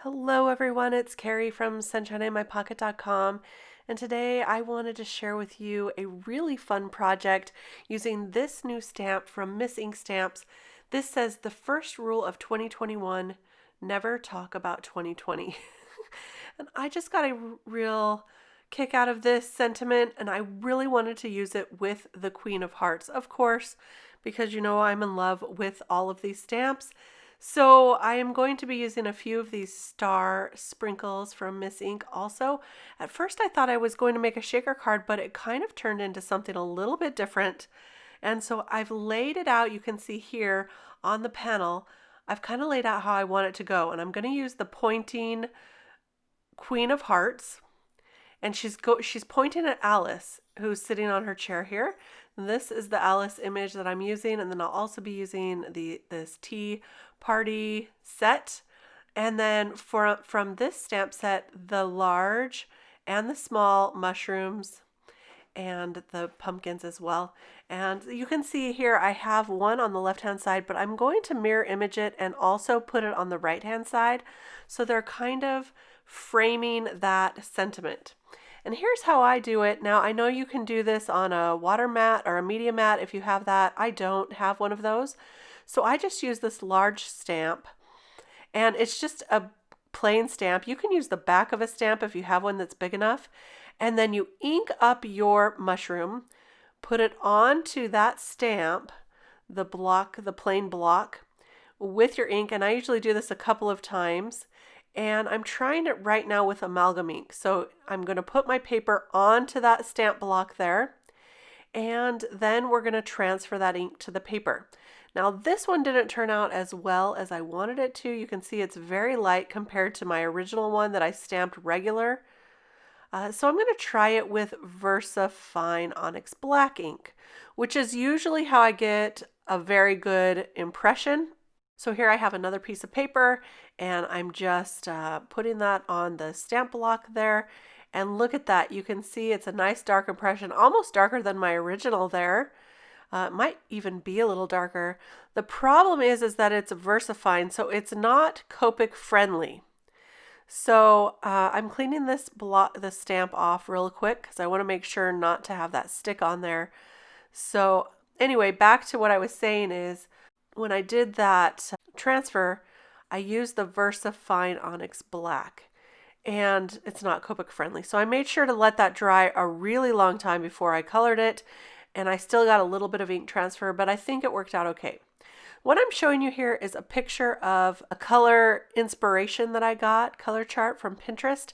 Hello everyone, it's Kari from sunshineinmypocket.com, and today I wanted to share with you a really fun project using this new stamp from Miss Ink Stamps. This says the first rule of 2021, never talk about 2020. And I just got a real kick out of this sentiment, and I really wanted to use it with the Queen of Hearts, of course, because you know I'm in love with all of these stamps. So I am going to be using a few of these star sprinkles from Miss Ink also. At first I thought I was going to make a shaker card, but it kind of turned into something a little bit different. And so I've laid it out, you can see here on the panel, I've kind of laid out how I want it to go. And I'm going to use the pointing Queen of Hearts. And she's pointing at Alice, who's sitting on her chair here. And this is the Alice image that I'm using, and then I'll also be using this tea party set. And then from this stamp set, the large and the small mushrooms and the pumpkins as well. And you can see here I have one on the left hand side, but I'm going to mirror image it and also put it on the right hand side. So they're kind of framing that sentiment. And here's how I do it. Now, I know you can do this on a water mat or a media mat if you have that. I don't have one of those. So I just use this large stamp, and it's just a plain stamp. You can use the back of a stamp if you have one that's big enough. And then you ink up your mushroom, put it onto that stamp, the plain block, with your ink. And I usually do this a couple of times. And I'm trying it right now with amalgam ink. So I'm going to put my paper onto that stamp block there, and then we're going to transfer that ink to the paper. Now this one didn't turn out as well as I wanted it to. You can see it's very light compared to my original one that I stamped regular. So I'm going to try it with VersaFine Onyx black ink, which is usually how I get a very good impression. So here I have another piece of paper, and I'm just putting that on the stamp block there. And look at that. You can see it's a nice dark impression, almost darker than my original there. It might even be a little darker. The problem is that it's VersaFine, so it's not Copic friendly. So I'm cleaning the stamp off real quick because I want to make sure not to have that stick on there. So anyway, back to what I was saying is, when I did that transfer, I used the VersaFine Onyx Black, and it's not Copic friendly. So I made sure to let that dry a really long time before I colored it, and I still got a little bit of ink transfer, but I think it worked out okay. What I'm showing you here is a picture of a color inspiration that I got, color chart from Pinterest,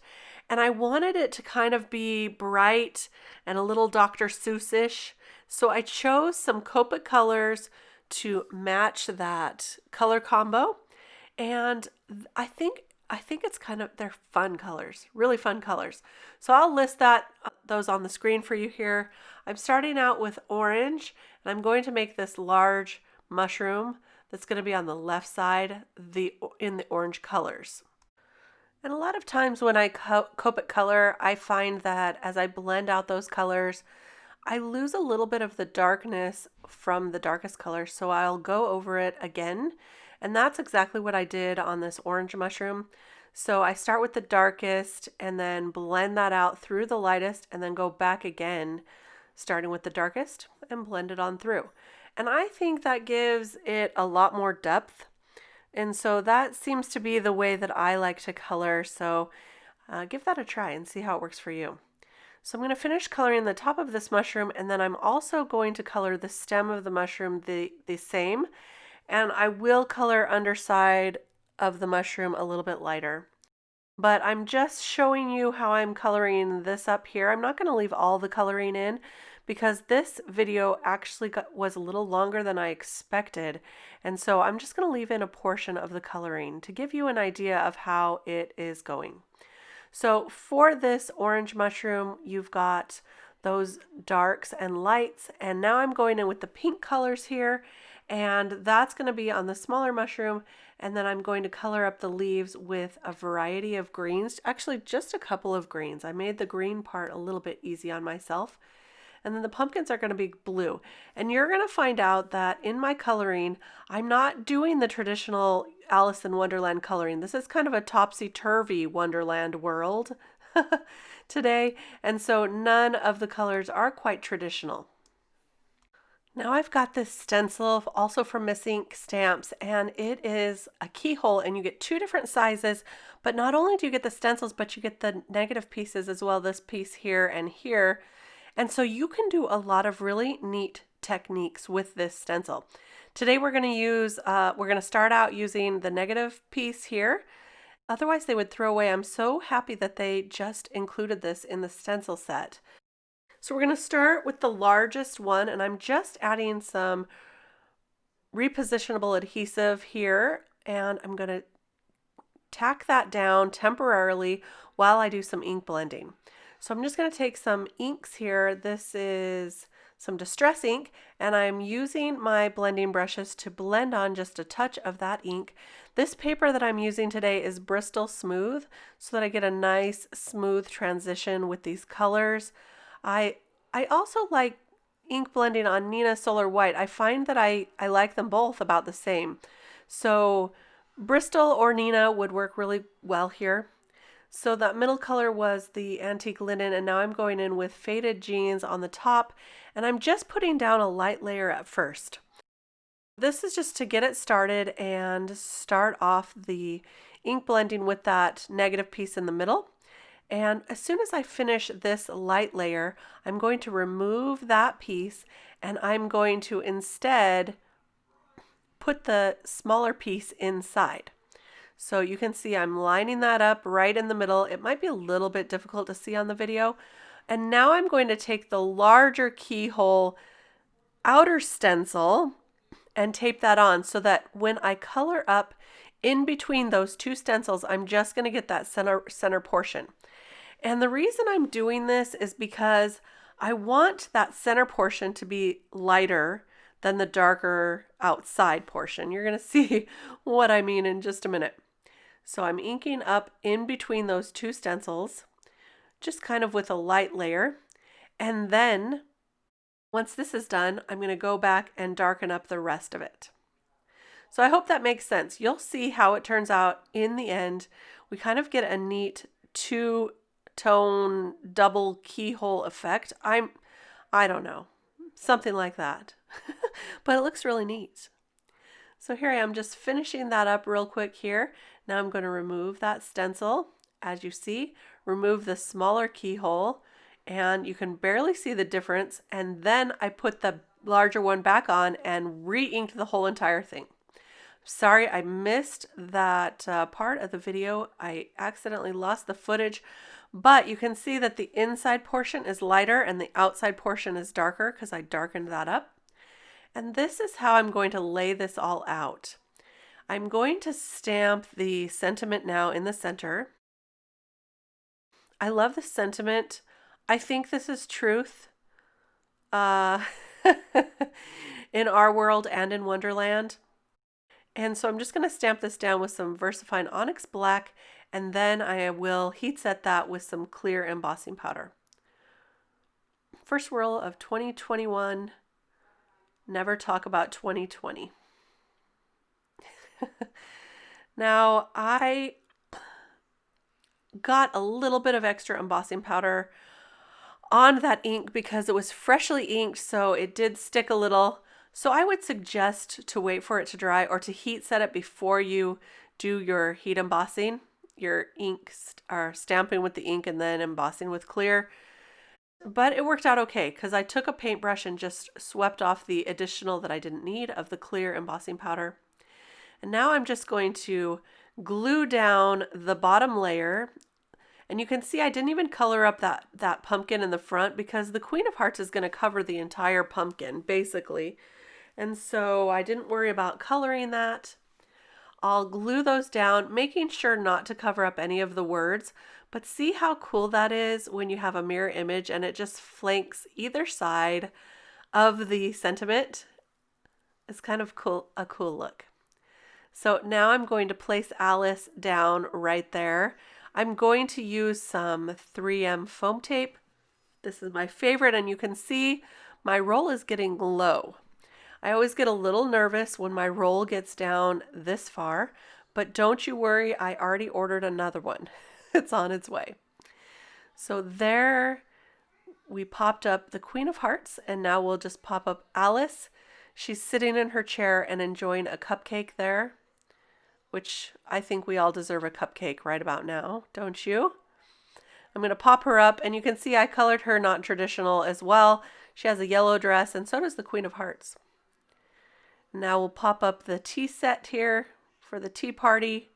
and I wanted it to kind of be bright and a little Dr. Seuss-ish. So I chose some Copic colors to match that color combo, and I think it's they're fun colors, really fun colors. So I'll list those on the screen for you here. I'm starting out with orange, and I'm going to make this large mushroom that's going to be on the left side in the orange colors. And a lot of times when I Copic color, I find that as I blend out those colors, I lose a little bit of the darkness from the darkest color, so I'll go over it again. And that's exactly what I did on this orange mushroom. So I start with the darkest and then blend that out through the lightest, and then go back again, starting with the darkest, and blend it on through. And I think that gives it a lot more depth. And so that seems to be the way that I like to color. So give that a try and see how it works for you. So I'm going to finish coloring the top of this mushroom, and then I'm also going to color the stem of the mushroom the same, and I will color underside of the mushroom a little bit lighter. But I'm just showing you how I'm coloring this up here. I'm not going to leave all the coloring in because this video actually was a little longer than I expected, and so I'm just going to leave in a portion of the coloring to give you an idea of how it is going. So for this orange mushroom, you've got those darks and lights, and now I'm going in with the pink colors here, and that's going to be on the smaller mushroom, and then I'm going to color up the leaves with a variety of greens, actually just a couple of greens. I made the green part a little bit easy on myself. and then the pumpkins are going to be blue. And you're going to find out that in my coloring, I'm not doing the traditional Alice in Wonderland coloring. This is kind of a topsy-turvy Wonderland world today, and so none of the colors are quite traditional. Now I've got this stencil also from Miss Ink Stamps, and it is a keyhole, and you get two different sizes, but not only do you get the stencils, but you get the negative pieces as well, this piece here and here. And so you can do a lot of really neat techniques with this stencil. Today we're going to start out using the negative piece here. Otherwise they would throw away. I'm so happy that they just included this in the stencil set. So we're going to start with the largest one, and I'm just adding some repositionable adhesive here, and I'm going to tack that down temporarily while I do some ink blending. So I'm just going to take some inks here. This is some distress ink, and I'm using my blending brushes to blend on just a touch of that ink. This paper that I'm using today is Bristol Smooth, so that I get a nice smooth transition with these colors. I also like ink blending on Neenah Solar White. I find that I like them both about the same. So Bristol or Neenah would work really well here. So that middle color was the Antique Linen, and now I'm going in with Faded Jeans on the top, and I'm just putting down a light layer at first. This is just to get it started and start off the ink blending with that negative piece in the middle. And as soon as I finish this light layer, I'm going to remove that piece, and I'm going to instead put the smaller piece inside. So you can see I'm lining that up right in the middle. It might be a little bit difficult to see on the video. And now I'm going to take the larger keyhole outer stencil and tape that on so that when I color up in between those two stencils, I'm just going to get that center portion. And the reason I'm doing this is because I want that center portion to be lighter than the darker outside portion. You're going to see what I mean in just a minute. So I'm inking up in between those two stencils, just kind of with a light layer. And then once this is done, I'm going to go back and darken up the rest of it. So I hope that makes sense. You'll see how it turns out in the end. We kind of get a neat two-tone double keyhole effect. I don't know, something like that. But it looks really neat. So here I am just finishing that up real quick here. Now I'm going to remove that stencil. As you see, remove the smaller keyhole, and you can barely see the difference. And then I put the larger one back on and re-inked the whole entire thing. Sorry, I missed that part of the video. I accidentally lost the footage, but you can see that the inside portion is lighter and the outside portion is darker because I darkened that up. And this is how I'm going to lay this all out. I'm going to stamp the sentiment now in the center. I love the sentiment. I think this is truth in our world and in Wonderland. And so I'm just going to stamp this down with some VersaFine Onyx Black, and then I will heat set that with some clear embossing powder. First roll of 2021. Never talk about 2020. Now, I got a little bit of extra embossing powder on that ink because it was freshly inked, so it did stick a little. So I would suggest to wait for it to dry or to heat set it before you do your heat embossing. Your inks are stamping with the ink and then embossing with clear. But it worked out okay because I took a paintbrush and just swept off the additional that I didn't need of the clear embossing powder. And now I'm just going to glue down the bottom layer. And you can see I didn't even color up that pumpkin in the front because the Queen of Hearts is going to cover the entire pumpkin, basically. And so I didn't worry about coloring that. I'll glue those down, making sure not to cover up any of the words. But see how cool that is when you have a mirror image and it just flanks either side of the sentiment. It's kind of cool, a cool look. So now I'm going to place Alice down right there. I'm going to use some 3M foam tape This is my favorite, and you can see my roll is getting low. I always get a little nervous when my roll gets down this far, but don't you worry, I already ordered another one. It's on its way. So there we popped up the Queen of Hearts, and now we'll just pop up Alice. She's sitting in her chair and enjoying a cupcake there, which I think we all deserve a cupcake right about now, don't you? I'm going to pop her up, and you can see I colored her not traditional as well. She has a yellow dress, and so does the Queen of Hearts. Now we'll pop up the tea set here for the tea party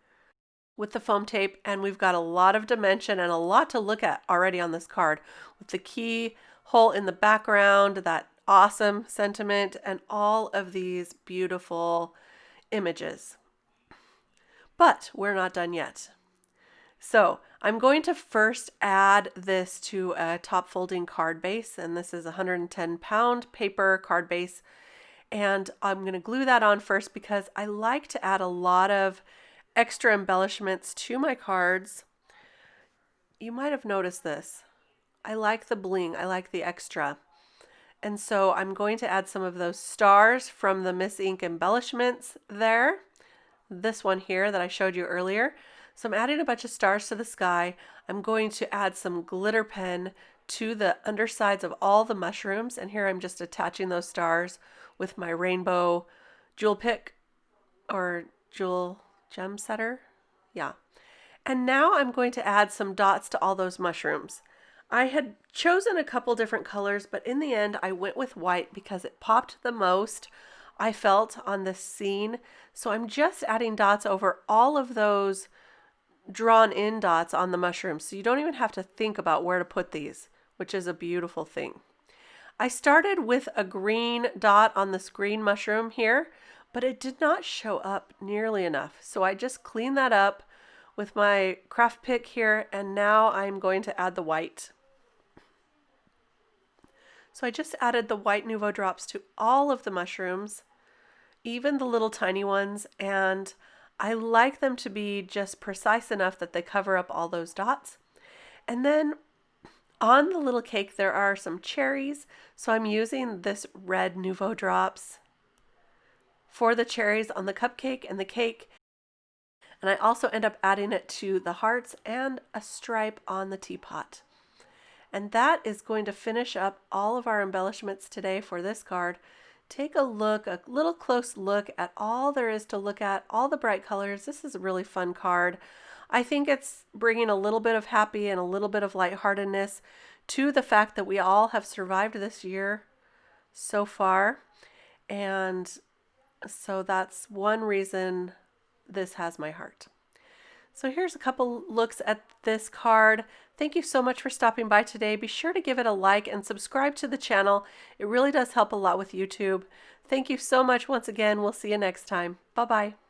with the foam tape, and we've got a lot of dimension and a lot to look at already on this card with the key hole in the background, that awesome sentiment, and all of these beautiful images. But we're not done yet. So I'm going to first add this to a top folding card base, and this is a 110-pound paper card base, and I'm going to glue that on first because I like to add a lot of extra embellishments to my cards. You might have noticed this. I like the bling, I like the extra. And so I'm going to add some of those stars from the Miss Ink embellishments there. This one here that I showed you earlier. So I'm adding a bunch of stars to the sky. I'm going to add some glitter pen to the undersides of all the mushrooms. And here I'm just attaching those stars with my rainbow jewel pick or jewel gem setter. Yeah. And now I'm going to add some dots to all those mushrooms. I had chosen a couple different colors, but in the end I went with white because it popped the most, I felt, on this scene. So I'm just adding dots over all of those drawn in dots on the mushrooms. So you don't even have to think about where to put these, which is a beautiful thing. I started with a green dot on this green mushroom here, but it did not show up nearly enough. So I just cleaned that up with my craft pick here, and now I'm going to add the white. So I just added the white Nuvo drops to all of the mushrooms, even the little tiny ones, and I like them to be just precise enough that they cover up all those dots. And then on the little cake there are some cherries, so I'm using this red Nuvo drops for the cherries on the cupcake and the cake. And I also end up adding it to the hearts and a stripe on the teapot. And that is going to finish up all of our embellishments today for this card. Take a look, a little close look at all there is to look at, all the bright colors. This is a really fun card. I think it's bringing a little bit of happy and a little bit of lightheartedness to the fact that we all have survived this year so far. And so that's one reason this has my heart. So here's a couple looks at this card. Thank you so much for stopping by today. Be sure to give it a like and subscribe to the channel. It really does help a lot with YouTube. Thank you so much once again. We'll see you next time. Bye-bye.